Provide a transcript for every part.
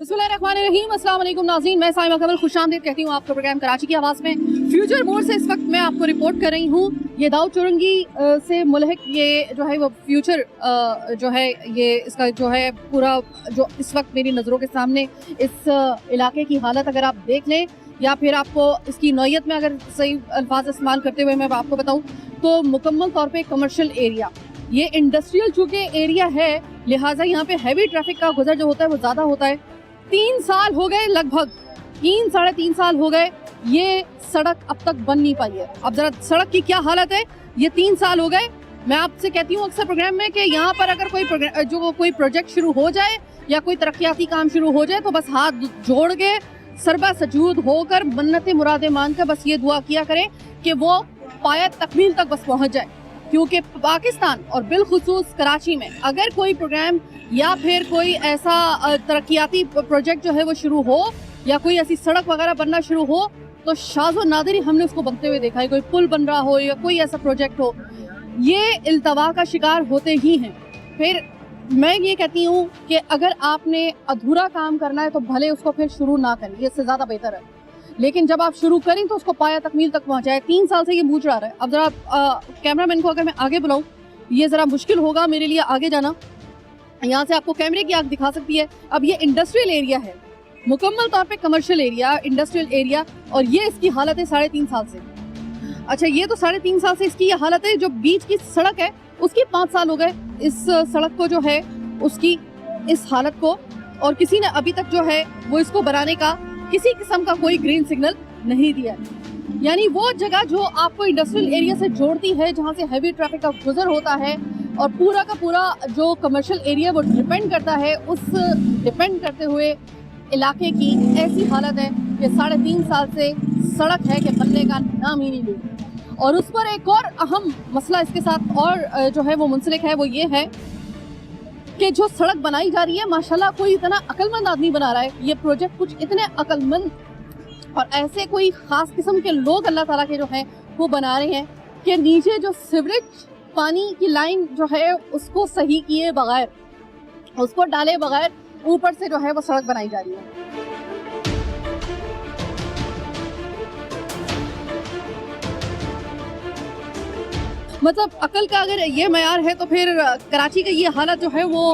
बिस्मिल्लाहिर्रहमानिर्रहीम, अस्सलाम वालेकुम नाज़रीन, मैं साइमा कमल खुशामदीद कहती हूँ आपका प्रोग्राम कराची की आवाज़ में। फ्यूचर मोड से इस वक्त मैं आपको रिपोर्ट कर रही हूँ। ये दाऊद चुरंगी से मुल्हिक ये जो है वो फ्यूचर जो है ये इसका जो है पूरा जो इस वक्त मेरी नज़रों के सामने इस इलाके की हालत अगर आप देख लें या फिर आपको इसकी नौयत में अगर सही अल्फाज इस्तेमाल करते हुए मैं आपको बताऊँ तो मुकम्मल तौर पर कमर्शियल एरिया, ये इंडस्ट्रियल चूँकि एरिया है लिहाजा यहाँ पे हैवी ट्रैफिक का गुजर जो होता है वो ज़्यादा होता है। 3 साल हो गए, लगभग 3-3.5 साल हो गए, ये सड़क अब तक बन नहीं पाई है। अब जरा सड़क की क्या हालत है, ये 3 साल हो गए। मैं आपसे कहती हूँ अक्सर प्रोग्राम में कि यहाँ पर अगर कोई प्रोजेक्ट शुरू हो जाए या कोई तरक्याती काम शुरू हो जाए तो बस हाथ जोड़ के सरबा सजूद होकर मन्नतें मुरादें मान कर बस ये दुआ किया करें कि वो पाया तकमील तक बस पहुँच जाए। क्योंकि पाकिस्तान और बिलखुसूस कराची में अगर कोई प्रोग्राम या फिर कोई ऐसा तरक्याती प्रोजेक्ट जो है वो शुरू हो या कोई ऐसी सड़क वगैरह बनना शुरू हो तो शाज़ो नादिरी हमने उसको बनते हुए देखा है। कोई पुल बन रहा हो या कोई ऐसा प्रोजेक्ट हो, ये इल्तवा का शिकार होते ही हैं। फिर मैं ये कहती हूँ कि अगर आपने अधूरा काम करना है तो भले उसको फिर शुरू ना करें, ये इससे ज़्यादा बेहतर है। लेकिन जब आप शुरू करें तो उसको पाया तकमील तक पहुंचाए। 3 साल से ये मूंछ रहा है। अब जरा कैमरामैन को अगर मैं आगे बुलाऊं, ये ज़रा मुश्किल होगा मेरे लिए आगे जाना। यहाँ से आपको कैमरे की आग दिखा सकती है। अब ये इंडस्ट्रियल एरिया है, मुकम्मल तौर पे कमर्शियल एरिया, इंडस्ट्रियल एरिया, और ये इसकी हालत है 3.5 साल से। अच्छा, ये तो 3.5 साल से इसकी ये हालत है। जो बीच की सड़क है उसकी 5 साल हो गए इस सड़क को जो है उसकी इस हालत को, और किसी ने अभी तक जो है वो इसको बनाने का किसी किस्म का कोई ग्रीन सिग्नल नहीं दिया। यानी वो जगह जो आपको इंडस्ट्रियल एरिया से जोड़ती है, जहाँ से हैवी ट्रैफिक का गुजर होता है, और पूरा का पूरा जो कमर्शियल एरिया वो डिपेंड करता है, उस डिपेंड करते हुए इलाके की ऐसी हालत है कि 3.5 साल से सड़क है कि बनने का नाम ही नहीं ले। और उस पर एक और अहम मसला इसके साथ और जो है वो मुंसलिक है, वो ये है कि जो सड़क बनाई जा रही है माशाल्लाह कोई इतना अक्लमंद आदमी बना रहा है। ये प्रोजेक्ट कुछ इतने अक्लमंद और ऐसे कोई ख़ास किस्म के लोग अल्लाह ताला के जो हैं वो बना रहे हैं कि नीचे जो सीवरेज पानी की लाइन जो है उसको सही किए बगैर, उसको डाले बगैर ऊपर से जो है वो सड़क बनाई जा रही है। मतलब अकल का अगर ये मयार है तो फिर कराची का ये हालत जो है वो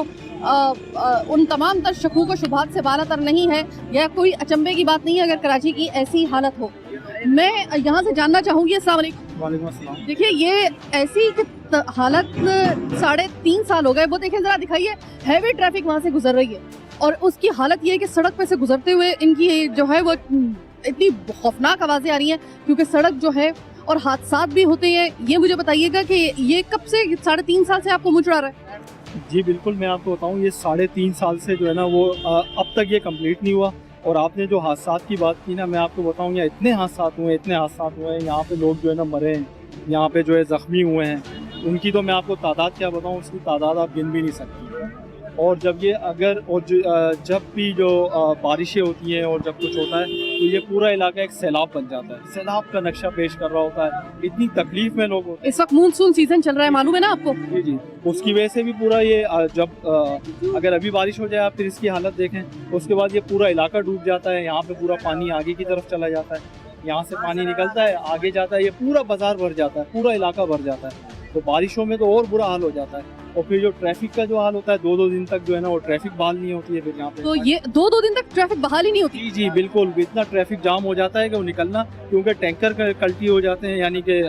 उन तमाम तर शकूक व शुबहात से बालातर नहीं है, या कोई अचंभे की बात नहीं है अगर कराची की ऐसी हालत हो। मैं यहाँ से जानना चाहूँगी, अस्सलाम वालेकुम। देखिए, ये ऐसी हालत 3.5 साल हो गए, वो देखिए ज़रा दिखाइए, हैवी ट्रैफिक वहाँ से गुजर रही है और उसकी हालत ये है कि सड़क पे से गुजरते हुए इनकी जो है वो इतनी खौफनाक आवाज़ें आ रही हैं क्योंकि सड़क जो है और हादसात भी होते हैं। ये मुझे बताइएगा कि ये कब से 3.5 साल से आपको मुंह उड़ा रहा है? जी बिल्कुल, मैं आपको बताऊं, ये 3.5 साल से जो है ना वो अब तक ये कंप्लीट नहीं हुआ। और आपने जो हादसात की बात की ना, मैं आपको बताऊं यहाँ इतने हादसात हुए हैं, यहाँ पे लोग जो है ना मरे हैं, यहाँ पे जो है ज़ख्मी हुए हैं, उनकी तो मैं आपको तादाद क्या बताऊँ, उसकी तादाद आप गिन भी नहीं सकती। और जब ये जब भी जो बारिशें होती हैं और जब कुछ होता है तो ये पूरा इलाका एक सैलाब बन जाता है, सैलाब का नक्शा पेश कर रहा होता है। इतनी तकलीफ में लोग होते हैं। इस वक्त मानसून सीजन चल रहा है, मालूम है ना आपको? जी जी, उसकी वजह से भी पूरा ये अगर अभी बारिश हो जाए आप फिर इसकी हालत देखें, उसके बाद ये पूरा इलाका डूब जाता है। यहाँ पे पूरा पानी आगे की तरफ चला जाता है, यहाँ से पानी निकलता है, आगे जाता है, ये पूरा बाजार भर जाता है, पूरा इलाका भर जाता है। तो बारिशों में तो और बुरा हाल हो जाता है। और फिर जो ट्रैफिक का जो हाल होता है, 2-2 दिन तक जो है ना वो ट्रैफिक बहाल नहीं होती है फिर यहाँ पे। तो ये 2-2 दिन तक ट्रैफिक बहाल ही नहीं होती? जी जी बिल्कुल, इतना ट्रैफिक जाम हो जाता है कि वो निकलना, क्योंकि टैंकर कल्टी हो जाते हैं, यानी कि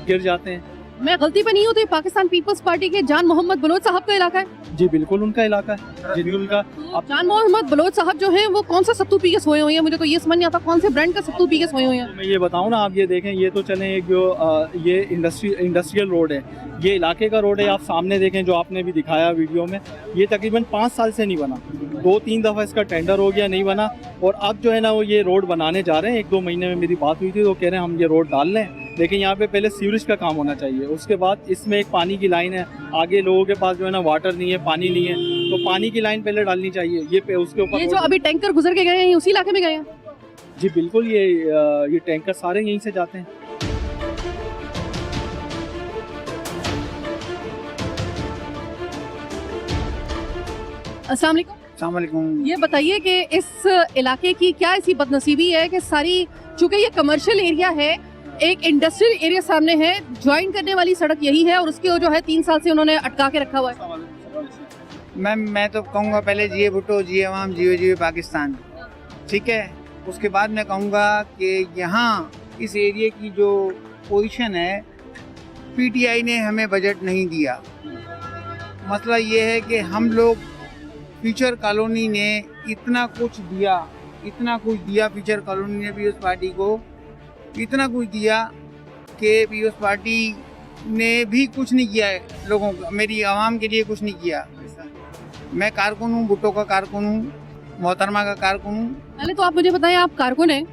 गिर जाते हैं। मैं गलती पे नहीं होती, पाकिस्तान पीपल्स पार्टी के जान मोहम्मद बलोच साहब का इलाका है? जी बिल्कुल, उनका इलाका है। जी उनका जान मोहम्मद बलोच साहब जो हैं वो कौन सा सत्तू पी के सोए हुए हैं? मुझे तो ये समझ नहीं आता कौन से ब्रांड का सत्तू पी के सोए हुए हैं। मैं ये बताऊं ना, आप ये देखें, ये तो चलें एक जो ये इंडस्ट्रियल रोड है, ये इलाके का रोड है। आप सामने देखें जो आपने भी दिखाया वीडियो में, ये तकरीबन 5 साल से नहीं बना। 2-3 दफ़ा इसका टेंडर हो गया, नहीं बना। और अब जो है ना वो ये रोड बनाने जा रहे हैं। 1-2 महीने में मेरी बात हुई थी, तो कह रहे हैं हम ये रोड डाल लें, लेकिन यहाँ पे पहले सीवरेज का काम होना चाहिए। उसके बाद इसमें एक पानी की लाइन है, आगे लोगों के पास जो है ना वाटर नहीं है, पानी नहीं है, तो पानी की लाइन पहले डालनी चाहिए। ये उसके ऊपर ये जो अभी टैंकर गुजर के गए हैं उसी इलाके में गए हैं? जी बिल्कुल, ये टैंकर सारे यहीं से जाते हैं। अस्सलाम वालेकुम। अस्सलाम वालेकुम। ये बताइए कि इस इलाके की क्या ऐसी बदनसीबी है कि सारी, चूंकि ये कमर्शियल एरिया है, एक इंडस्ट्रियल एरिया सामने है, ज्वाइन करने वाली सड़क यही है और उसकी जो है 3 साल से उन्होंने अटका के रखा हुआ है। मैं तो कहूँगा पहले जिए भुट्टो, जिए अवाम, जियो जियो पाकिस्तान, ठीक है। उसके बाद मैं कहूँगा कि यहाँ इस एरिया की जो पोजीशन है, पीटीआई ने हमें बजट नहीं दिया। मसला ये है कि हम लोग फ्यूचर कॉलोनी ने इतना कुछ दिया फ्यूचर कॉलोनी ने पीपल्स पार्टी को इतना कुछ दिया कि पीपल्स पार्टी ने भी कुछ नहीं किया है लोगों को, मेरी आवाम के लिए कुछ नहीं किया। मैं कारकुन हूँ, भुट्टो का कारकुन हूँ, मोहतरमा का कारकुन हूँ। पहले तो आप मुझे बताएं, आप कारकुन हैं,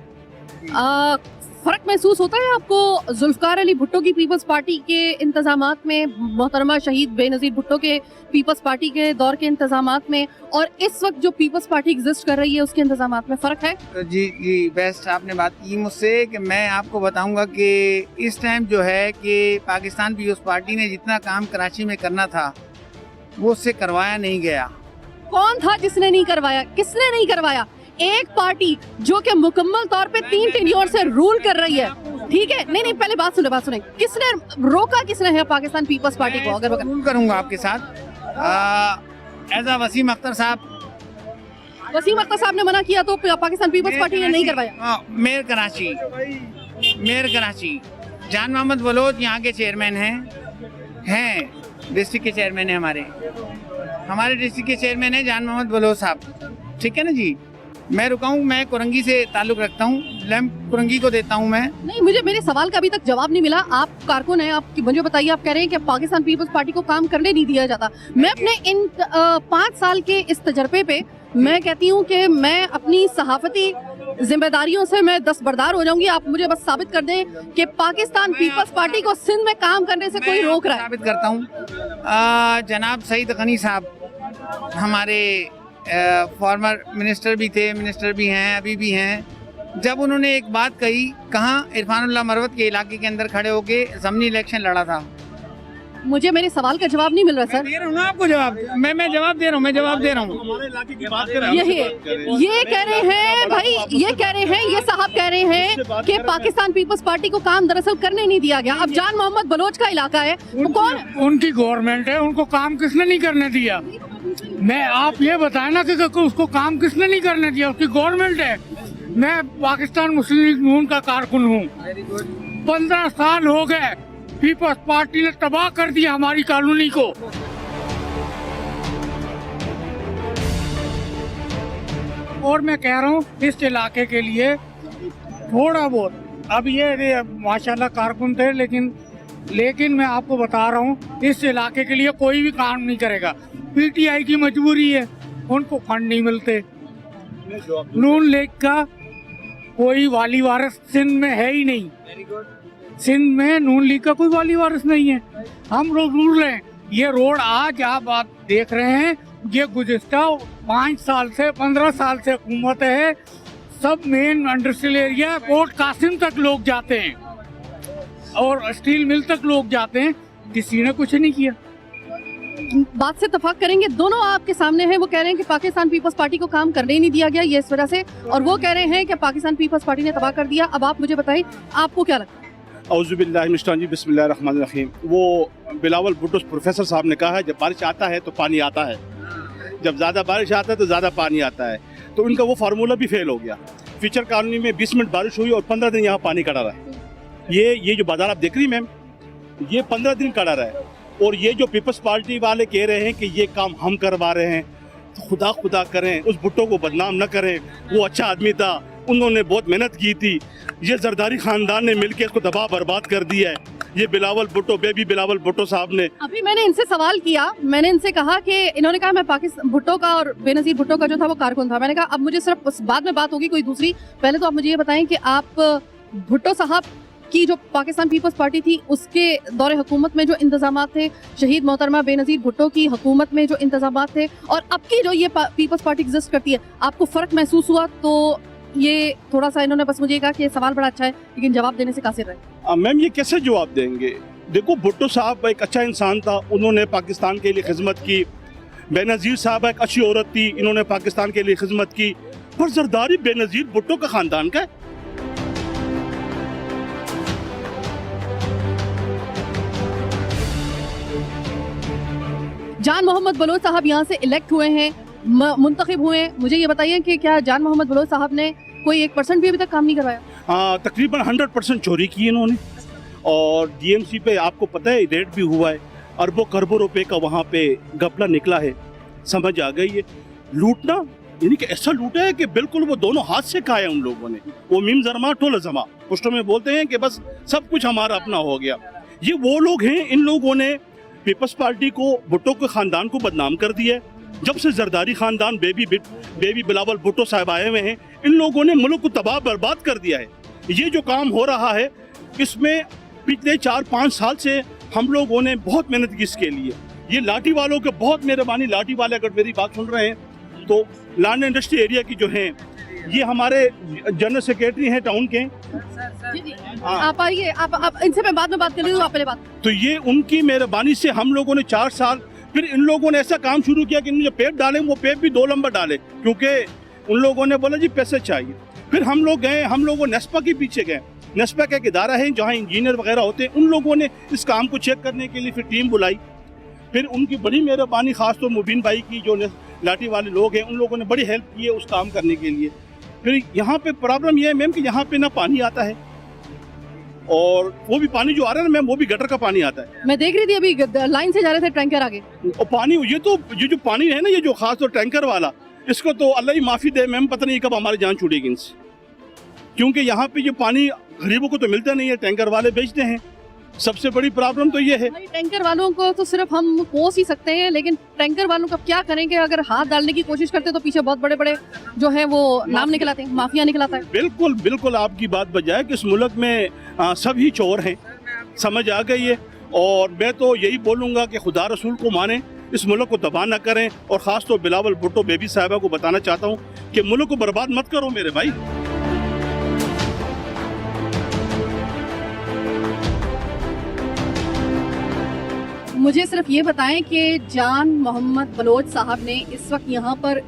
फर्क महसूस होता है आपको जुल्फकार अली भुट्टो की पीपल्स पार्टी के इंतजामात में, मोहतरमा शहीद बेनज़ीर भुट्टो के पीपल्स पार्टी के दौर के इंतजामात में, और इस वक्त जो पीपल्स पार्टी एग्जिस्ट कर रही है उसके इंतजामात में फ़र्क है? जी जी, बेस्ट आपने बात की मुझसे कि मैं आपको बताऊंगा कि इस टाइम जो है कि पाकिस्तान पीपल्स पार्टी ने जितना काम कराची में करना था वो उससे करवाया नहीं गया। कौन था जिसने नहीं करवाया? किसने नहीं करवाया? एक पार्टी जो कि मुकम्मल तौर पे 3 टेन्योर से रूल कर रही है, ठीक है? नहीं, पहले बात सुने। किसने रोका, किसने है पाकिस्तान पीपल्स पार्टी को? अगर रूल करूंगा आपके साथ एज वसीम अख्तर साहब। वसीम अख्तर साहब ने मना किया तो पाकिस्तान पीपल्स पार्टी ने नहीं करवाया। मेयर कराची जान मोहम्मद बलोच यहाँ के चेयरमैन हैं डिस्ट्रिक्ट के चेयरमैन है, हमारे डिस्ट्रिक्ट के चेयरमैन है जान मोहम्मद बलोच साहब, ठीक है ना जी। मैं रुका हूँ, मैं कुरंगी से ताल्लुक रखता हूँ, लैम्प कुरंगी को देता हूँ मैं। नहीं, मुझे मेरे सवाल का अभी तक जवाब नहीं मिला। आप कारकुन हैं, आप मुझे बताइए, आप कह रहे हैं कि पाकिस्तान पीपल्स पार्टी को काम करने नहीं दिया जाता। मैं अपने इन 5 साल के इस तजर्बे पे मैं कहती हूँ कि मैं अपनी सहाफती जिम्मेदारियों से मैं दस्तबरदार हो जाऊंगी। आप मुझे बस साबित कर दें कि पाकिस्तान पीपल्स पार्टी को सिंध में काम करने से कोई रोक रहा है। साबित करता हूँ। जनाब सईद गनी साहब हमारे फॉर्मर मिनिस्टर भी थे, मिनिस्टर भी हैं, अभी भी हैं। जब उन्होंने एक बात कही, कहाँ इरफानुल्लाह मरवत के इलाके के अंदर खड़े होके ज़मीनी इलेक्शन लड़ा था। मुझे मेरे सवाल का जवाब नहीं मिल रहा सर। दे रहा हूँ ना आपको जवाब, मैं जवाब दे रहा हूँ, यही ये कह रहे हैं भाई, ये कह रहे हैं, ये साहब कह रहे हैं कि पाकिस्तान पीपल्स पार्टी को काम दरअसल करने नहीं दिया गया। अब जान मोहम्मद बलोच का इलाका है, वो कौन? उनकी गवर्नमेंट है, उनको काम किसने नहीं करने दिया? मैं आप ये बताए ना कि उसको काम किसने नहीं करने दिया? उसकी गवर्नमेंट है। मैं पाकिस्तान मुस्लिम लीग नून का कारकुन हूँ। 15 साल हो गए, पीपल्स पार्टी ने तबाह कर दिया हमारी कॉलोनी को। और मैं कह रहा हूँ इस इलाके के लिए थोड़ा बहुत, अब ये माशाल्लाह कारकुन थे, लेकिन मैं आपको बता रहा हूँ इस इलाके के लिए कोई भी काम नहीं करेगा। पीटीआई की मजबूरी है, उनको फंड नहीं मिलते। नून लीग का कोई वाली वारिस सिंध में है ही नहीं। सिंध में नून लीग का कोई वाली वारिस नहीं है। हम लोग रूल हैं। ये रोड आज आप देख रहे हैं, ये गुज़िश्ता 5 साल से 15 साल से हुकूमत है। सब main industrial area, port Qasim तक लोग जाते हैं और स्टील मिल तक लोग जाते हैं, किसी ने कुछ नहीं किया। बात से इत्तेफाक करेंगे, दोनों आपके सामने हैं। वो कह रहे हैं कि पाकिस्तान पीपल्स पार्टी को काम करने ही नहीं दिया गया, ये इस वजह से, और वो कह रहे हैं कि पाकिस्तान पीपल्स पार्टी ने तबाह कर दिया। अब आप मुझे बताइए, आपको क्या लगता है? औज़ुबिल्लाहि बिस्मिल्लाहिर्रहमानिर्रहीम। वो बिलावल भुट्टो प्रोफेसर साहब ने कहा है, जब बारिश आता है तो पानी आता है, जब ज़्यादा बारिश आता है तो ज़्यादा पानी आता है। तो उनका वो फार्मूला भी फेल हो गया। फ्यूचर कॉलोनी में 20 मिनट बारिश हुई और 15 दिन यहाँ पानी खड़ा रहा है। ये जो बाजार आप देख रही मैम, ये 15 दिन खड़ा रहा है। और ये जो पीपल्स पार्टी वाले कह रहे हैं कि ये काम हम करवा रहे हैं, तो खुदा करें उस भुट्टो को बदनाम न करें। वो अच्छा आदमी था, उन्होंने बहुत मेहनत की थी। ये जरदारी खानदान ने मिलकर इसको दबा बर्बाद कर दिया है। ये बिलावल भुट्टो, बेबी बिलावल भुट्टो साहब ने। अभी मैंने इनसे सवाल किया, मैंने इनसे कहा कि इन्होंने कहा मैं पाकिस्तान भुट्टो का और बेनज़ीर भुट्टो का जो था वो कारकुन था। मैंने कहा अब मुझे सिर्फ बाद में बात होगी कोई दूसरी, पहले तो आप मुझे ये बताएं कि आप भुट्टो साहब की जो पाकिस्तान पीपल्स पार्टी थी उसके दौरे हुकूमत में जो इंतजामात थे, शहीद मोहतरमा बेनज़ीर भुट्टो की हुकूमत में जो इंतजामात थे, और अब की जो ये पीपल्स पार्टी एग्जिस्ट करती है, आपको फ़र्क महसूस हुआ? तो ये थोड़ा सा इन्होंने बस मुझे कहा कि सवाल बड़ा अच्छा है लेकिन जवाब देने से कासिर रहे। मैम ये कैसे जवाब देंगे? देखो, भुट्टो साहब एक अच्छा इंसान था, उन्होंने पाकिस्तान के लिए खिदमत की। बेनज़ीर साहब एक अच्छी औरत थी, इन्होंने पाकिस्तान के लिए खिदमत की, पर जरदारी बेनज़ीर भुट्टो का ख़ानदान का है। जान मोहम्मद बलोच साहब यहाँ से इलेक्ट हुए हैं, मुंतखब हुए हैं। मुझे ये बताइए कि क्या जान मोहम्मद बलोच साहब ने कोई 1% भी अभी तक काम नहीं करवाया? तकरीबन 100% चोरी की इन्होंने, और डीएमसी पे आपको पता है रेड भी हुआ है, अरबों खरबों रुपए का वहाँ पे घपला निकला है। समझ आ गई है, लूटना यानी कि ऐसा लूटा है कि बिल्कुल वो दोनों हाथ से खाया उन लोगों ने। वो मीम जरमा टोल जमा पुष्टों में बोलते हैं कि बस सब कुछ हमारा अपना हो गया। ये वो लोग हैं, इन लोगों ने पीपल्स पार्टी को, भुट्टो के खानदान को बदनाम कर दिया है। जब से जरदारी खानदान बेबी बिलावल भुट्टो साहब आए हुए हैं, इन लोगों ने मुल्क को तबाह बर्बाद कर दिया है। ये जो काम हो रहा है, इसमें पिछले 4-5 साल से हम लोगों ने बहुत मेहनत की इसके लिए। ये लाठी वालों के बहुत मेहरबानी, लाठी वाले अगर मेरी बात सुन रहे हैं तो लैंड इंडस्ट्री एरिया की जो है, ये हमारे जनरल सेक्रेटरी हैं टाउन के। आप आइए, आप इनसे मैं बाद में बात कर रही हूँ, आप पहले बात। तो ये उनकी मेहरबानी से हम लोगों ने 4 साल, फिर इन लोगों ने ऐसा काम शुरू किया कि इन्होंने जो पेप डाले वो पेप भी 2 नंबर डाले, क्योंकि उन लोगों ने बोला जी पैसे चाहिए। फिर हम लोग गए, हम लोगों नेस्पा के पीछे गए। नेस्पा का एक इदारा है जहाँ इंजीनियर वगैरह होते हैं, उन लोगों ने इस काम को चेक करने के लिए फिर टीम बुलाई। फिर उनकी बड़ी मेहरबानी, खासतौर मुबीन भाई की, जो लाठी वाले लोग हैं, उन लोगों ने बड़ी हेल्प की है उस काम करने के लिए। फिर यहाँ पे प्रॉब्लम ये है मैम कि यहाँ पे ना पानी आता है, और वो भी पानी जो आ रहा है ना मैम, वो भी गटर का पानी आता है। मैं देख रही थी अभी लाइन से जा रहे थे टैंकर आगे, और पानी ये जो पानी है ना, ये जो खास तौर टैंकर वाला, इसको तो अल्लाह ही माफ़ी दे मैम, पता नहीं कब हमारी जान छूटेगी इनसे, क्योंकि यहाँ पे ये पानी गरीबों को तो मिलता नहीं है, टैंकर वाले बेचते हैं। सबसे बड़ी प्रॉब्लम तो ये है। भाई टैंकर वालों को तो सिर्फ हम कोस ही सकते हैं, लेकिन टैंकर वालों का क्या करेंगे? अगर हाथ डालने की कोशिश करते तो पीछे बहुत बड़े बड़े जो है वो नाम निकलाते हैं, माफिया निकलाता है। बिल्कुल बिल्कुल आपकी बात बजाय कि इस मुल्क में सभी चोर हैं, समझ आ गई है। और मैं तो यही बोलूँगा कि खुदा रसूल को माने, इस मुल्क को तबाह न करें। और ख़ास तौर बिलावल भुट्टो बेबी साहिबा को बताना चाहता हूँ कि मुल्क को बर्बाद मत करो मेरे भाई। मुझे सिर्फ ये बताएं कि जान मोहम्मद बलोच साहब ने इस वक्त यहाँ पर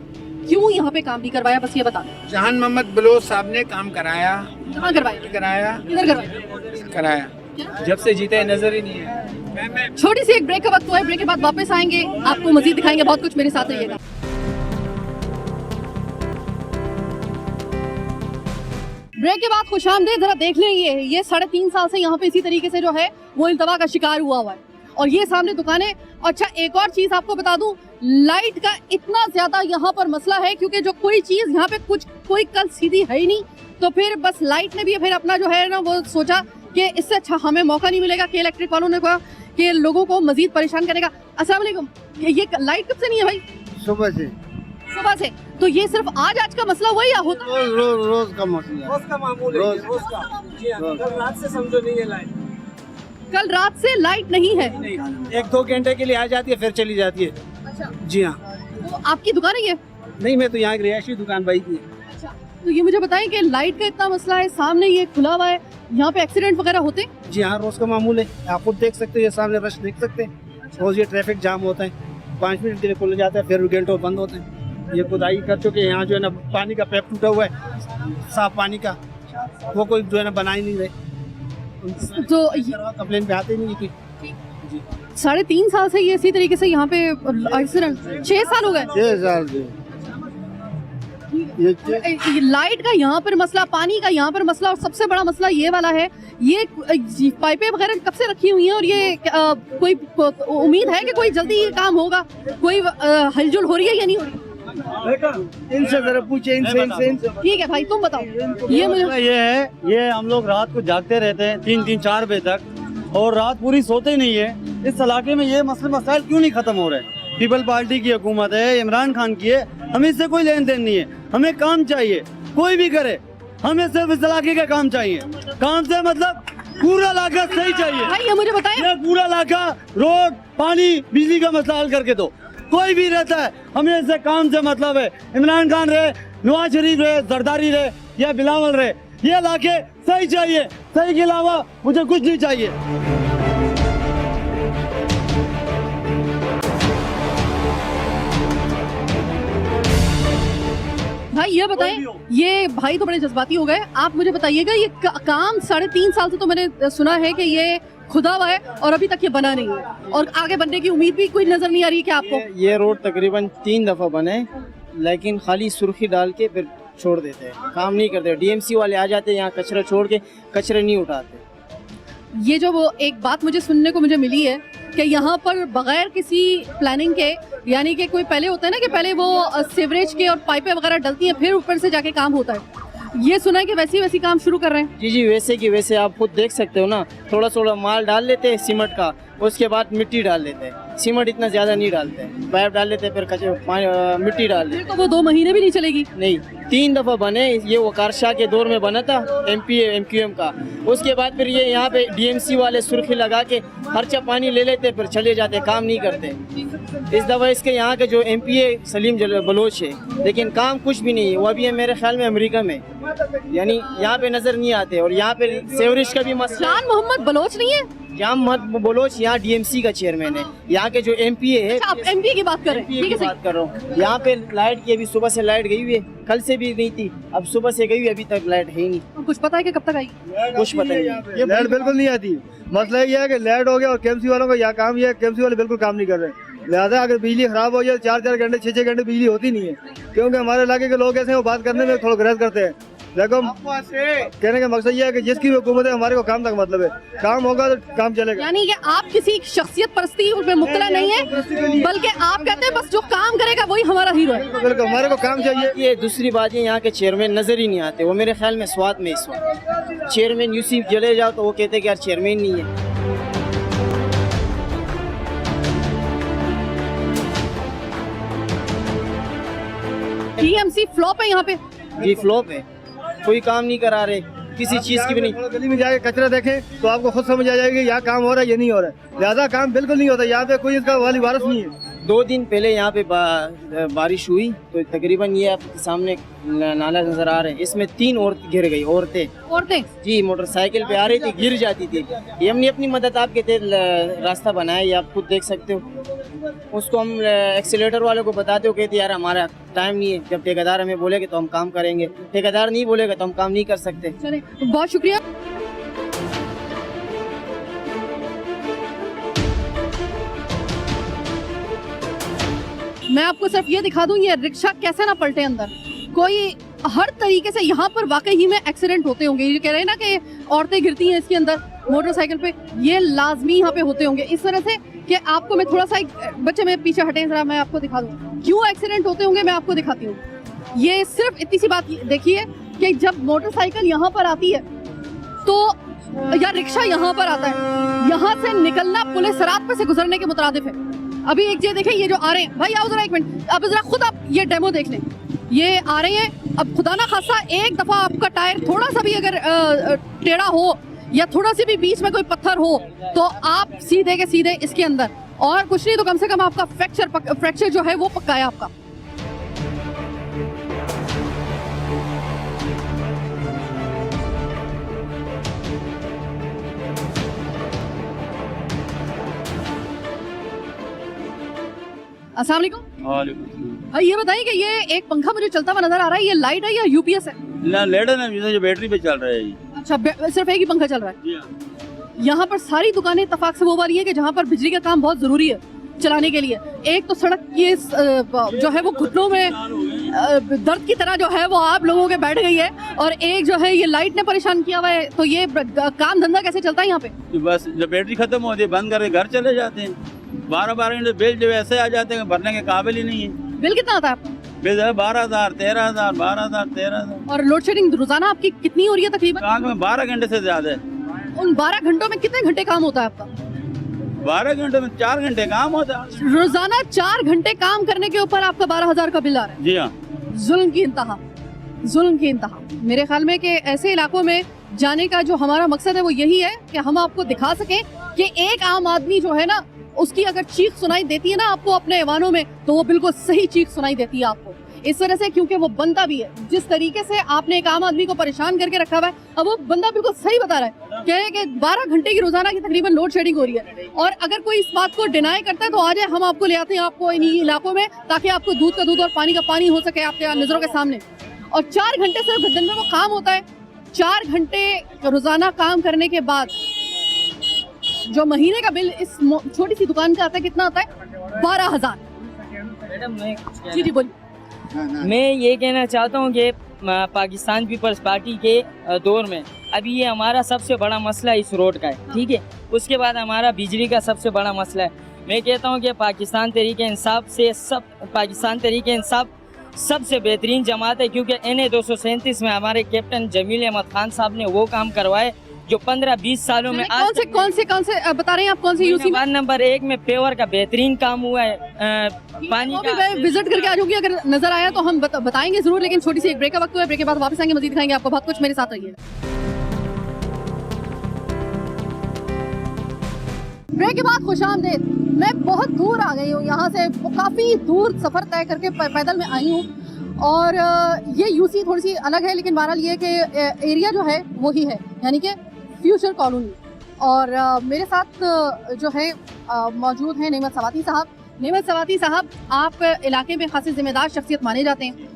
क्यों यहाँ पे काम नहीं करवाया, बस ये बता दें। जहान मोहम्मद बलोच साहब ने काम कराया। कहाँ करवाया? किधर कराया जब से जीते नजर ही नहीं है। छोटी सी एक ब्रेक का वक्त हुआ है, ब्रेक के बाद वापस आएंगे, आपको मजीद दिखाएंगे बहुत कुछ, मेरे साथ रहिएगा। ब्रेक के बाद खुशामदीद। जरा देख लें, ये 3.5 साल से यहाँ पे इसी तरीके से जो है वो इल्तवा का शिकार हुआ है, और ये सामने दुकानें। अच्छा, एक और चीज आपको बता दूं, लाइट का इतना ज्यादा यहाँ पर मसला है, क्योंकि जो कोई चीज यहाँ पे कोई कल सीधी है ही नहीं, तो फिर बस लाइट ने भी फिर अपना जो है ना वो सोचा कि इससे अच्छा हमें मौका नहीं मिलेगा, कि इलेक्ट्रिक वालों ने कहा कि लोगों को मजीद परेशान करेगा। अस्सलाम वालेकुम, ये लाइट कब से नहीं है भाई? सुबह से। तो ये सिर्फ आज का मसला हुआ या होता है? रोज का मसला, रोज का मामूल है, रोज का। कल रात से समझो नहीं है लाइट। कल रात से लाइट नहीं है? 1-2 घंटे के लिए आ जाती है, फिर चली जाती है। अच्छा, जी हाँ। तो आपकी दुकान है ये? नहीं, मैं तो यहाँ की रिहायशी दुकान भाई की। अच्छा, तो ये मुझे बताएं कि लाइट का इतना मसला है, सामने ये खुला हुआ है, यहाँ पे एक्सीडेंट वगैरह होते हैं? जी हाँ, रोज का मामूल है। आप खुद देख सकते हो, ये सामने रश देख सकते हैं। रोज ये ट्रैफिक जाम होता है, 5 मिनट के लिए खुल जाता है, फिर घंटों बंद होते हैं। ये खुदाई कर चुके हैं, यहाँ जो है ना पानी का पाइप टूटा हुआ है, साफ पानी का, वो कोई जो है ना बना ही नहीं रहे। तो कंप्लेन पे आते नहीं थी। 3.5 साल से ये इसी तरीके से यहाँ पे एक्सीडेंट, 6 साल हो गए। 6 साल से ये लाइट का यहाँ पर मसला, पानी का यहाँ पर मसला, और सबसे बड़ा मसला ये वाला है, ये पाइपें वगैरह कब से रखी हुई हैं, और ये कोई उम्मीद है कि कोई जल्दी ये काम होगा? कोई हलचल हो रही है या नहीं हो रही? इनसे जरा पूछे, इनसे। ठीक है भाई, तुम बताओ। ये मुझे ये हम लोग रात को जागते रहते हैं 3-4 बजे तक, और रात पूरी सोते नहीं है। इस इलाके में ये मसाइल क्यों नहीं खत्म हो रहे? पीपल पार्टी की हुकूमत है, इमरान खान की है, हमें इससे कोई लेन देन नहीं है। हमें काम चाहिए, कोई भी करे, हमें सिर्फ इस इलाके का काम चाहिए। काम से मतलब पूरा इलाका सही चाहिए भाई, ये मुझे बताएं। ये पूरा इलाका, रोड, पानी, बिजली का मसला हल करके दो। कोई भी रहता है, हमें इससे काम से मतलब है। इमरान खान रहे, नवाज शरीफ रहे, जरदारी रहे या बिलावल रहे, ये इलाके सही चाहिए। सही के अलावा मुझे कुछ नहीं चाहिए। भाई ये बताएं, ये भाई तो बड़े जज्बाती हो गए, आप मुझे बताइएगा ये काम 3.5 साल से तो मैंने सुना है कि ये खुदा हुआ है और अभी तक ये बना नहीं है और आगे बनने की उम्मीद भी कोई नजर नहीं आ रही है क्या आपको? ये रोड तकरीबन 3 दफ़ा बने, लेकिन खाली सुर्खी डाल के फिर छोड़ देते हैं, काम नहीं करते। डीएमसी वाले आ जाते हैं यहाँ कचरा छोड़ के, कचरे नहीं उठाते। ये जो वो एक बात मुझे मिली है कि यहाँ पर बगैर किसी प्लानिंग के, यानी कि कोई पहले होता है ना कि पहले वो सीवरेज के और पाइपें वगैरह डलती हैं फिर ऊपर से जाके काम होता है, ये सुना है कि वैसी काम शुरू कर रहे हैं। जी वैसे की वैसे आप खुद देख सकते हो ना, थोड़ा थोड़ा माल डाल लेते हैं सीमेंट का, उसके बाद मिट्टी डाल लेते हैं। सीमेंट इतना ज़्यादा नहीं डालते, पाइप डाल लेते हैं, फिर मिट्टी डाल लेते फिर तो वो 2 महीने भी नहीं चलेगी। नहीं, 3 दफ़ा बने। ये वकार शाह के दौर में बना था MQM का, उसके बाद फिर ये यहाँ पे DMC वाले सुर्खी लगा के खर्चा पानी ले लेते फिर चले जाते, काम नहीं करते। इस दफ़ा इसके यहाँ के जो MPA सलीम बलोच है, लेकिन काम कुछ भी नहीं है, वो अभी है मेरे ख्याल में अमेरिका में, यानी यहाँ पे नज़र नहीं आते। और यहाँ पे सेवरेज का भी मसला। जान मोहम्मद बलोच नहीं है? जान मोहम्मद बलोच यहाँ DMC का चेयरमैन है, यहाँ के जो MPA है। आप MP की बात कर रहे हैं? ठीक है, बात कर रहा हूँ। यहाँ पे लाइट की अभी सुबह से लाइट गई हुई है, कल से भी नहीं थी, अब सुबह से गई हुई, अभी तक लाइट है ही नहीं। कुछ पता है कि कब तक आएगी? कुछ पता नहीं। ये लाइट बिल्कुल नहीं आती। मसला ये है कि लाइट हो गया और KMC वालों का यहाँ काम ये है, KMC वाले बिल्कुल काम नहीं कर रहे। लिहाजा अगर बिजली खराब हो जाए 4-4 घंटे 6-6 घंटे बिजली होती नहीं है, क्योंकि हमारे इलाके के लोग ऐसे हैं वो बात करने में थोड़ा गरज करते हैं। देखो कहने का मकसद ये है कि जिसकी भी हुकूमत है हमारे को काम तक मतलब है, काम होगा तो काम चलेगा। यानी कि आप किसी शख्सियत परस्ती में मुब्तला नहीं है, बल्कि आप कहते हैं बस जो काम करेगा वही हमारा हीरो है। बिल्कुल हमारे को काम चाहिए। ये दूसरी बात है, यहाँ के चेयरमैन नजर ही नहीं आते, वो मेरे ख्याल में स्वाद में इस वक्त चेयरमैन यूसी चले जाओ तो वो कहते हैं कि यार चेयरमैन नहीं है। DMC फ्लॉप है यहाँ पे। जी फ्लॉप है, कोई काम नहीं करा रहे, किसी चीज की भी नहीं। गली में जाके कचरा देखें तो आपको खुद समझ आ जाएगी यहाँ काम हो रहा है ये नहीं हो रहा है। ज्यादा काम बिल्कुल नहीं होता, यहाँ पे कोई इसका वाली वारस नहीं है। 2 दिन पहले यहाँ पे बारिश हुई तो तकरीबन ये आपके सामने नाला नजर आ रहे हैं, इसमें 3 औरतें गिर गई। औरतें जी मोटरसाइकिल पे आ रही थी, गिर जाती थी। ये हमने अपनी मदद आपके तहत रास्ता बनाया, ये आप खुद देख सकते हो। उसको हम एक्सीलेटर वालों को बताते हो, कहते यार हमारा टाइम नहीं है, जब ठेकेदार हमें बोलेगा तो हम काम करेंगे, ठेकेदार नहीं बोलेगा तो हम काम नहीं कर सकते। चले, बहुत शुक्रिया। मैं आपको सिर्फ ये दिखा दूं ये रिक्शा कैसे ना पलटे अंदर, कोई हर तरीके से यहाँ पर वाकई ही में एक्सीडेंट होते होंगे। ये कह रहे हैं ना कि औरतें गिरती हैं इसके अंदर मोटरसाइकिल पे, ये लाजमी यहाँ पे होते होंगे इस तरह से कि आपको मैं थोड़ा सा बच्चे में पीछे हटें जरा, मैं आपको दिखा दूं क्यों एक्सीडेंट होते होंगे, मैं आपको दिखाती हूँ। ये सिर्फ इतनी सी बात देखिए कि जब मोटरसाइकिल यहाँ पर आती है तो या रिक्शा यहाँ पर आता है, यहाँ से निकलना पुलिस रात पे से गुजरने के मुताबिक है। अभी एक ये देखें, ये जो आ रहे हैं, भाई आओ जरा 1 मिनट, अब जरा खुद आप ये डेमो देख लें, ये आ रहे हैं। अब खुदा ना खासा एक दफा आपका टायर थोड़ा सा भी अगर टेढ़ा हो या थोड़ा सी भी बीच में कोई पत्थर हो तो आप सीधे के सीधे इसके अंदर, और कुछ नहीं तो कम से कम आपका फ्रैक्चर जो है वो पक्का है आपका। अस्सलाम वालेकुम। भाई ये बताइए कि ये एक पंखा मुझे चलता हुआ नजर आ रहा है, ये लाइट है या UPS है? ना लेड है ना, जो बैटरी पे चल रहा है ये। अच्छा, सिर्फ एक ही पंखा चल रहा है। यहाँ पर सारी दुकानें इत्तेफाक से वो वाली है कि जहाँ पर बिजली का काम बहुत जरूरी है चलाने के लिए। एक तो सड़क ये जो है वो घुटनों में दर्द की तरह जो है वो आप लोगों के बैठ गई है, और एक जो है ये लाइट ने परेशान किया हुआ है। तो ये काम धंधा कैसे चलता है यहाँ पे? बस जब बैटरी खत्म होती है बंद करके घर चले जाते हैं। 12-12 घंटे बिल जो ऐसे आ जाते हैं भरने के काबिल ही नहीं है। बिल कितना आता है आपका? बिल 12,000, 13,000, 12,000, 13,000। और लोड शेडिंग रोजाना आपकी कितनी हो रही है तकरीबन? काम में 12 घंटे से ज्यादा है। उन 12 घंटों में कितने घंटे काम होता है आपका? 12 घंटे में 4 घंटे काम होता है। रोजाना 4 घंटे काम करने के ऊपर आपका 12,000 का बिल आ रहा है। जी हाँ, जुल्म की इंतहा, जुल्म की इंतहा। मेरे ख्याल में कि ऐसे इलाकों में जाने का जो हमारा मकसद है वो यही है कि हम आपको दिखा सकें कि एक आम आदमी जो है ना, उसकी अगर चीख सुनाई देती है ना आपको अपने ऐवानों में, तो वो बिल्कुल सही चीख सुनाई देती है आपको इस तरह से, क्योंकि वो बनता भी है। जिस तरीके से आपने एक आम आदमी को परेशान करके रखा हुआ है, अब वो बंदा बिल्कुल सही बता रहा है, कह रहे हैं कि 12 घंटे की रोजाना की तकरीबन लोड शेडिंग हो रही है। और अगर कोई इस बात को डिनाई करता है तो आ जाए, हम आपको ले आते हैं आपको इन इलाकों में, ताकि आपको दूध का दूध और पानी का पानी हो सके आपके नजरों के सामने। और 4 घंटे सिर्फ दिन में वो काम होता है। 4 घंटे रोजाना काम करने के बाद जो महीने का बिल इस छोटी सी दुकान का आता है, कितना आता है? 12,000। मैडम मैं जी जी बोलिए। मैं ये कहना चाहता हूँ कि पाकिस्तान पीपल्स पार्टी के दौर में अभी ये हमारा सबसे बड़ा मसला इस रोड का है, ठीक है। उसके बाद हमारा बिजली का सबसे बड़ा मसला है। मैं कहता हूँ कि पाकिस्तान तहरीक इंसाफ सबसे बेहतरीन जमात है, क्योंकि NA 237 में हमारे कैप्टन जमील अहमद खान साहब ने वो काम करवाए जो 15-20 सालों में कौन से बता रहे हैं आप? कौन से यूसी में? नंबर 1 में पेवर का बेहतरीन काम हुआ है। पानी का मैं विजिट करके आ जाऊंगी, अगर नजर आया तो हम बताएंगे जरूर। लेकिन छोटी सी एक ब्रेक का वक्त हुआ है, ब्रेक के बाद वापस आएंगे, मजीद दिखाएंगे आपको बहुत कुछ। मेरे साथ रहिए। ब्रेक के बाद खुशामदीद। मैं बहुत दूर आ गई हूँ यहाँ से, काफ़ी दूर सफ़र तय करके पैदल में आई हूँ। और ये यूसी थोड़ी सी अलग है, लेकिन बहरहाल ये कि एरिया जो है वही है, यानी कि फ्यूचर कॉलोनी। और मेरे साथ जो है मौजूद हैं नेमत सवाती साहब। नेमत सवाती साहब, आप इलाके में खासी जिम्मेदार शख्सियत माने जाते हैं।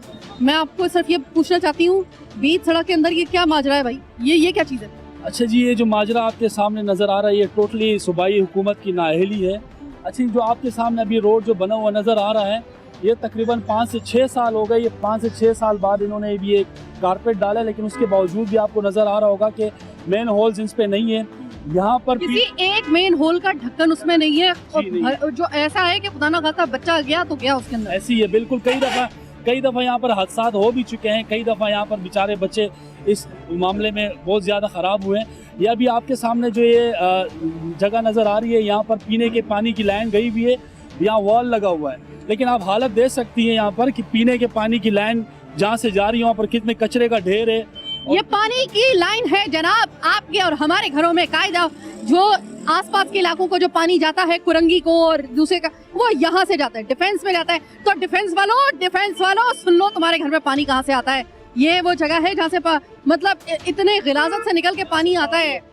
मैं आपको सिर्फ ये पूछना चाहती हूँ, बीच सड़क के अंदर ये क्या माजरा है भाई? ये क्या चीज़ है? अच्छा जी, ये जो माजरा आपके सामने नज़र आ रहा है, ये टोटली सूबाई हुकूमत की नाअहली है। अच्छा, जो आपके सामने अभी रोड जो बना हुआ नज़र आ रहा है, ये तकरीबन 5 से 6 साल हो गए। ये 5 से 6 साल बाद इन्होंने भी एक कारपेट डाला, लेकिन उसके बावजूद भी आपको नज़र आ रहा होगा कि मेन होल्स इन पे नहीं है। यहाँ पर किसी एक मेन होल का ढक्कन उसमें नहीं है। नहीं। जो ऐसा है कि खुदा ना खास्ता बच्चा गया तो गया उसके अंदर। ऐसी है बिल्कुल। कई दफ़ा यहाँ पर हादसात हो भी चुके हैं। कई दफ़ा यहाँ पर बेचारे बच्चे इस मामले में बहुत ज़्यादा ख़राब हुए हैं। यह भी आपके सामने जो ये जगह नज़र आ रही है, यहाँ पर पीने के पानी की लाइन गई हुई है, यहाँ वॉल लगा हुआ है। लेकिन आप हालत देख सकती हैं यहाँ पर कि पीने के पानी की लाइन जहाँ से जा रही है वहाँ पर कितने कचरे का ढेर है। ये पानी की लाइन है जनाब, आपके और हमारे घरों में कायदा जो आसपास के इलाकों को जो पानी जाता है, कुरंगी को और दूसरे का, वो यहाँ से जाता है, डिफेंस में जाता है। तो डिफेंस वालों सुन लो, तुम्हारे घर में पानी कहाँ से आता है? ये वो जगह है जहाँ से मतलब इतने गिलाजत से निकल के पानी आता है।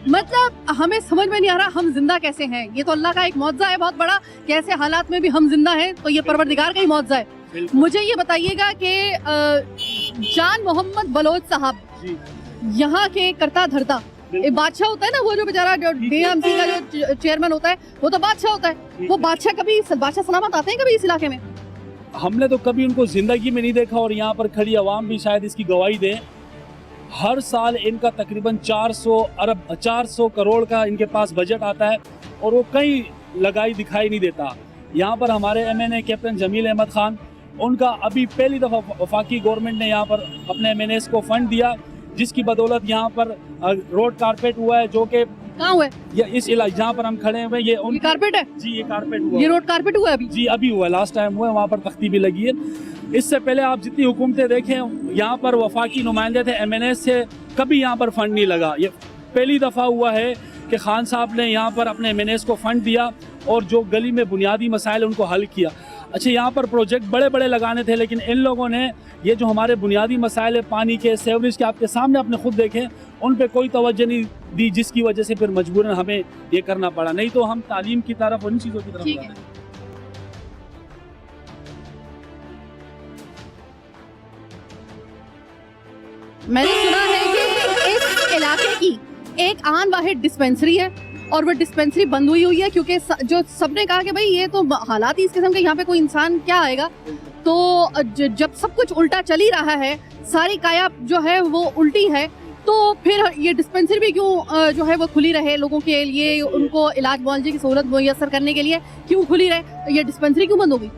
मतलब हमें समझ में नहीं आ रहा हम जिंदा कैसे हैं। ये तो अल्लाह का एक मौजज़ा है बहुत बड़ा, कैसे हालात में भी हम जिंदा हैं, तो ये परवरदिगार का ही मौजज़ा है। मुझे ये बताइएगा कि जान मोहम्मद बलोच साहब यहाँ के करता धरता बादशाह होता है ना, वो जो बेचारा जो DMC का जो चेयरमैन होता है, वो तो बादशाह होता है। वो बादशाह सलामत आते हैं कभी इस इलाके में? हमने तो कभी उनको जिंदगी में नहीं देखा, और यहाँ पर खड़ी आवाम भी शायद इसकी गवाही दे। हर साल इनका तकरीबन 400 करोड़ का इनके पास बजट आता है, और वो कहीं लगाई दिखाई नहीं देता। यहाँ पर हमारे MNA कैप्टन जमील अहमद खान, उनका अभी पहली दफ़ा वफाकी गवर्नमेंट ने यहाँ पर अपने MNAs को फंड दिया, जिसकी बदौलत यहाँ पर रोड कारपेट हुआ है, जो कि कहाँ हुआ है? इस इलाके जहाँ पर हम खड़े हुए ये कारपेट है जी, ये कारपेट हुआ, ये रोड कारपेट हुआ है अभी जी, अभी हुआ, लास्ट टाइम हुआ है। वहाँ पर तख्ती भी लगी है। इससे पहले आप जितनी हुकूमतें देखें, यहाँ पर वफाकी नुमाइंदे थे, MNA से कभी यहाँ पर फंड नहीं लगा। ये पहली दफ़ा हुआ है कि खान साहब ने यहाँ पर अपने MNAs को फंड दिया और जो गली में बुनियादी मसाइल उनको हल किया। अच्छा, यहाँ पर प्रोजेक्ट बड़े बड़े लगाने थे, लेकिन इन लोगों ने ये जो हमारे बुनियादी मसाइल है, पानी के, सेवरेज के, आपके सामने अपने खुद देखें, उन पे कोई तवज्जो नहीं दी, जिसकी वजह से फिर मजबूरन हमें ये करना पड़ा। नहीं तो हम तालीम की तरफ, उन चीज़ों की तरफ जाते। मैंने सुना है कि इस इलाके की एक आन वाहिद डिस्पेंसरी है, और वो डिस्पेंसरी बंद हुई है क्योंकि जो सबने कहा कि भाई ये तो हालात ही इस किस्म के, यहाँ पे कोई इंसान क्या आएगा। तो जब सब कुछ उल्टा चल ही रहा है, सारी काया जो है वो उल्टी है, तो फिर ये डिस्पेंसरी भी क्यों जो है वो खुली रहे लोगों के लिए, उनको इलाज मुआवजे की सहूलत मुयसर करने के लिए क्यों खुली रहे? ये डिस्पेंसरी क्यों बंद होगी?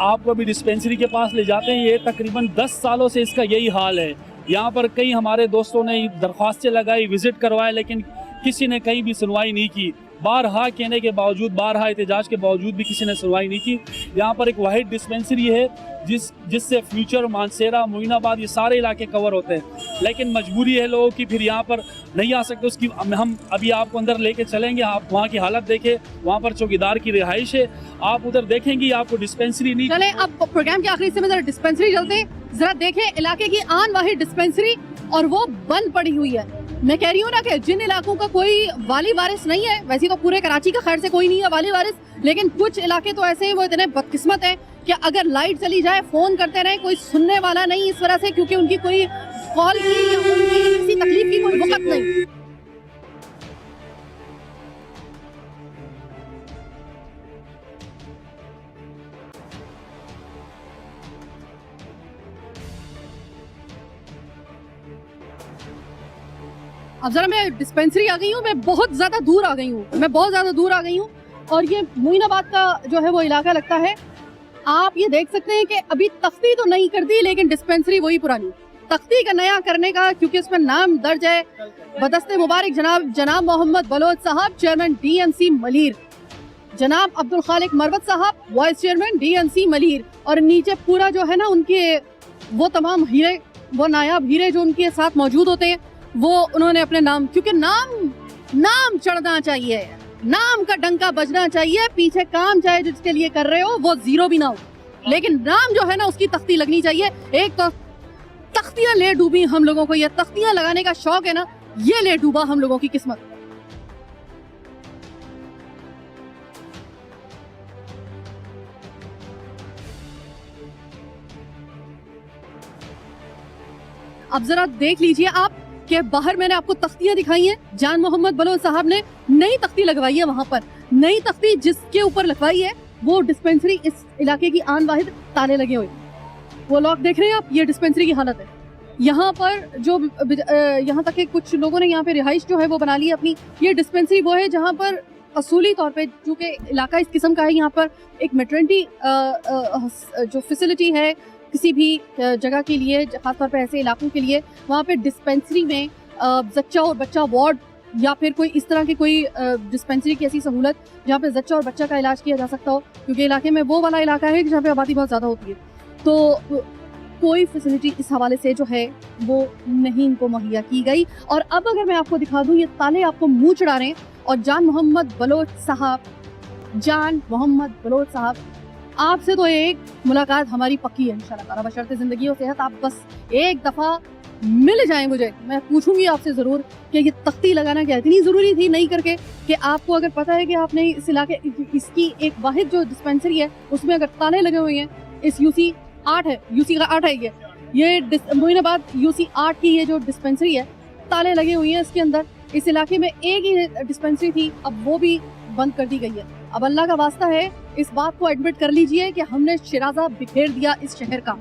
आपको अभी डिस्पेंसरी के पास ले जाते हैं, ये तकरीबन 10 सालों से इसका यही हाल है। यहाँ पर कई हमारे दोस्तों ने दरख्वास्तें लगाई, विजिट करवाए, लेकिन किसी ने कहीं भी सुनवाई नहीं की। बारहा कहने के बावजूद, बारहा एहतजाज के बावजूद भी किसी ने सुनवाई नहीं की। यहाँ पर एक वाहिद डिस्पेंसरी है जिससे फ्यूचर, मानसेरा, मोइनाबाद, ये सारे इलाके कवर होते हैं, लेकिन मजबूरी है लोगों की, फिर यहाँ पर नहीं आ सकते। उसकी हम अभी आपको अंदर लेके चलेंगे, आप वहाँ की हालत देखें। वहाँ पर चौकीदार की रिहाइश है, आप उधर देखेंगी, आपको डिस्पेंसरी नहीं। चले अब प्रोग्राम के आखिरी से में जरा डिस्पेंसरी चलते हैं, जरा देखें इलाके की आन वाहिद डिस्पेंसरी, और वो बंद पड़ी हुई है। मैं कह रही हूँ ना कि जिन इलाकों का कोई वाली वारिस नहीं है, वैसे तो पूरे कराची का खैर से कोई नहीं है वाली वारिस, लेकिन कुछ इलाके तो ऐसे हैं वो इतने बदकिस्मत हैं कि अगर लाइट चली जाए फोन करते रहे, कोई सुनने वाला नहीं इस वजह से, क्योंकि उनकी कोई कॉल की या उनकी किसी तकलीफ की कोई वक्त नहीं। अब जरा मैं डिस्पेंसरी आ गई हूँ, मैं बहुत ज्यादा दूर आ गई हूँ और ये मोइनाबाद का जो है वो इलाका लगता है। आप ये देख सकते हैं कि अभी तख्ती तो नहीं कर दी, लेकिन डिस्पेंसरी वही पुरानी। तख्ती का नया करने का, क्योंकि उसमें नाम दर्ज है बदस्ते मुबारक जनाब मोहम्मद बलोच साहब, चेयरमैन DNC मलीर, जनाब अब्दुल खालिक मरवत साहब, वाइस चेयरमैन DNC मलीर, और नीचे पूरा जो है ना उनके वो तमाम हीरे, वो नायाब हीरे जो उनके साथ मौजूद होते हैं, वो उन्होंने अपने नाम, क्योंकि नाम चढ़ना चाहिए, नाम का डंका बजना चाहिए, पीछे काम चाहे जिसके लिए कर रहे हो वो जीरो भी ना हो, लेकिन नाम जो है ना उसकी तख्ती लगनी चाहिए। एक तो तख्तियां ले डूबी हम लोगों को, ये तख्तियां लगाने का शौक है ना, ये ले डूबा हम लोगों की किस्मत। अब जरा देख लीजिए आप कि बाहर मैंने आपको तख्तियां दिखाई हैं, जान मोहम्मद बलोच साहब ने नई तख्ती लगवाई है, वहां पर नई तख्ती जिसके ऊपर लगवाई है वो डिस्पेंसरी, इस इलाके की आन वाहिद ताले लगे हुए, वो लॉक देख रहे हैं आप, ये डिस्पेंसरी की हालत है। यहाँ पर जो यहाँ तक के कुछ लोगों ने यहाँ पे रिहाइश जो है वो बना ली है अपनी। ये डिस्पेंसरी वो है जहाँ पर असूली तौर पे, चूँकि इलाका इस किस्म का है, यहाँ पर एक मैटरनिटी जो फैसिलिटी है किसी भी जगह के लिए, खासतौर पे ऐसे इलाकों के लिए, वहाँ पे डिस्पेंसरी में जच्चा और बच्चा वार्ड या फिर कोई इस तरह की कोई डिस्पेंसरी की ऐसी सहूलत जहाँ पे जच्चा और बच्चा का इलाज किया जा सकता हो, क्योंकि इलाके में वो वाला इलाका है जहाँ पे आबादी बहुत ज़्यादा होती है, तो कोई फैसिलिटी इस हवाले से जो है वो नहीं इनको मुहैया की गई। और अब अगर मैं आपको दिखा दूँ, ये ताले आपको मुँह चढ़ा रहे हैं, और जान मोहम्मद बलोच साहब आपसे तो एक मुलाकात हमारी पक्की है इंशाल्लाह ताला, बशर्ते ज़िंदगी और सेहत। आप बस एक दफ़ा मिल जाएं मुझे, मैं पूछूंगी आपसे ज़रूर कि ये तख्ती लगाना क्या इतनी ज़रूरी थी नहीं करके, कि आपको अगर पता है कि आपने इस इलाके, इसकी एक वाहिद जो डिस्पेंसरी है उसमें अगर ताले लगे हुए हैं, इस UC 8 है, UC का 8 है ये मोइनाबाद UC 8 की ये जो डिस्पेंसरी है, ताले लगे हुए हैं इसके अंदर। इस इलाके में एक ही डिस्पेंसरी थी, अब वो भी बंद कर दी गई है। अब अल्लाह का वास्ता है, इस बात को एडमिट कर लीजिए कि हमने शिराजा बिखेर दिया इस शहर का।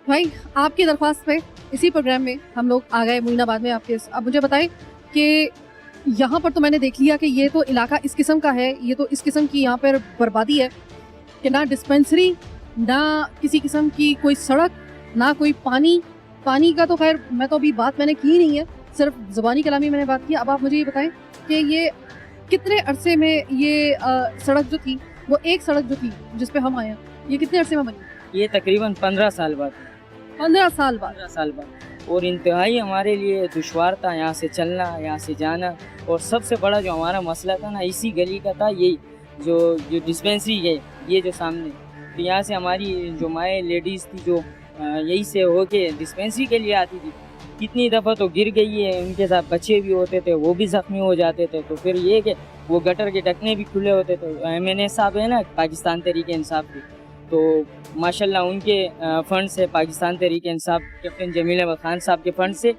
भाई आपकी दरख्वास्त पे इसी प्रोग्राम में हम लोग आ गए मोइनाबाद में आपके। अब मुझे बताएं कि यहाँ पर तो मैंने देख लिया कि ये तो इलाका इस किस्म का है, ये तो इस किस्म की यहाँ पर बर्बादी है कि ना डिस्पेंसरी, ना किसी किस्म की कोई सड़क, ना कोई पानी का तो खैर मैं तो अभी बात मैंने की नहीं है, सिर्फ ज़बानी कलामी मैंने बात की। अब आप मुझे ये बताएं कि ये कितने अरसे में ये सड़क जो थी, वो एक सड़क जो थी जिस पे हम आए हैं, ये कितने अरसे में बनी? ये तकरीबन 15 साल बाद। 15 साल बाद। और इंतहाई हमारे लिए दुश्वार था यहाँ से चलना, यहाँ से जाना, और सबसे बड़ा जो हमारा मसला था ना इसी गली का था, यही जो डिस्पेंसरी है ये जो सामने, तो यहाँ से हमारी जो माएँ लेडीज़ थी जो यही से होके डिस्पेंसरी के लिए आती थी, कितनी दफ़ा तो गिर गई है, उनके साथ बच्चे भी होते थे, वो भी ज़ख्मी हो जाते थे। तो फिर ये कि वो गटर के ढकने भी खुले होते थे। MNA साहब है ना पाकिस्तान तहरीक इंसाफ के, तो माशाल्लाह उनके फंड से, पाकिस्तान तहरीक इंसाफ कैप्टन जमील अहमद खान साहब के फंड से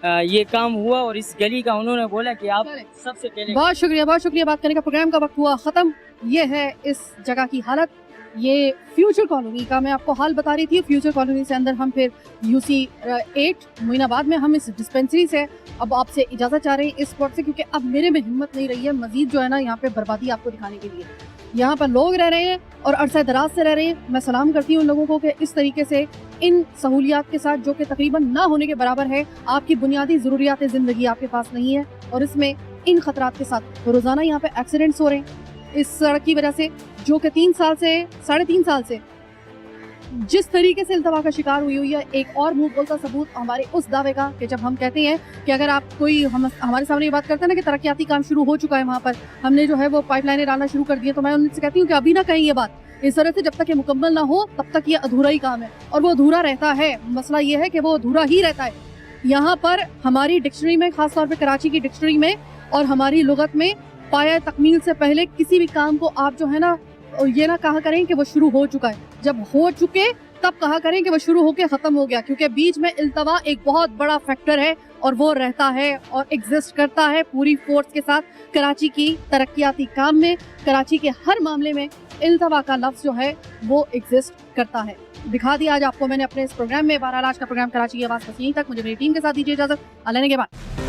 ये काम हुआ, और इस गली का उन्होंने बोला कि आप सबसे पहले। बहुत शुक्रिया। बात करने का प्रोग्राम का वक्त हुआ ख़त्म। ये है इस जगह की हालत, ये फ्यूचर कॉलोनी का मैं आपको हाल बता रही थी। फ्यूचर कॉलोनी से अंदर हम फिर UC 8 मोइनाबाद में हम इस डिस्पेंसरी से अब आपसे इजाज़त चाह रहे हैं इस स्पॉट से, क्योंकि अब मेरे में हिम्मत नहीं रही है मज़ीद जो है ना यहाँ पे बर्बादी आपको दिखाने के लिए। यहाँ पर लोग रह रहे हैं और अरसा दराज से रह रहे हैं। मैं सलाम करती हूँ उन लोगों को कि इस तरीके से इन सहूलियात के साथ, जो कि तकरीबन ना होने के बराबर है, आपकी बुनियादी ज़रूरियात ज़िंदगी आपके पास नहीं है, और इसमें इन खतरात के साथ रोज़ाना यहाँ पे एक्सीडेंट्स हो रहे हैं इस सड़क की वजह से, जो कि 3 साल से 3.5 साल से जिस तरीके से इल्तवा का शिकार हुई है, एक और मुंह बोलता सबूत हमारे उस दावे का कि जब हम कहते हैं कि अगर आप कोई हमारे सामने ये बात करते हैं ना कि तरक्याती काम शुरू हो चुका है, वहाँ पर हमने जो है वो पाइपलाइनें डालना शुरू कर दी है, तो मैं उनसे कहती हूँ कि अभी ना कहीं ये बात इस तरह से, जब तक ये मुकम्मल ना हो तब तक ये अधूरा ही काम है और वो अधूरा रहता है। मसला ये है कि वो अधूरा ही रहता है। यहाँ पर हमारी डिक्शनरी में, खासतौर पे कराची की डिक्शनरी में और हमारी लुगत में, पाया तकमील से पहले किसी भी काम को आप जो है ना ये ना कहा करें कि वो शुरू हो चुका है, जब हो चुके तब कहा करें कि वो शुरू होके खत्म हो गया, क्योंकि बीच में इल्तवा एक बहुत बड़ा फैक्टर है और वो रहता है और एग्जिस्ट करता है पूरी फोर्स के साथ कराची की तरक्याती काम में। कराची के हर मामले में इल्तवा का लफ्ज जो है वो एग्जिस्ट करता है। दिखा दिया आज आपको मैंने अपने इस प्रोग्राम में। बहरहाल आज का प्रोग्राम कराची की आवाज़ बस यहीं तक। मुझे मेरी टीम के साथ दीजिए इजाजत। अल्लाह ने के बाद।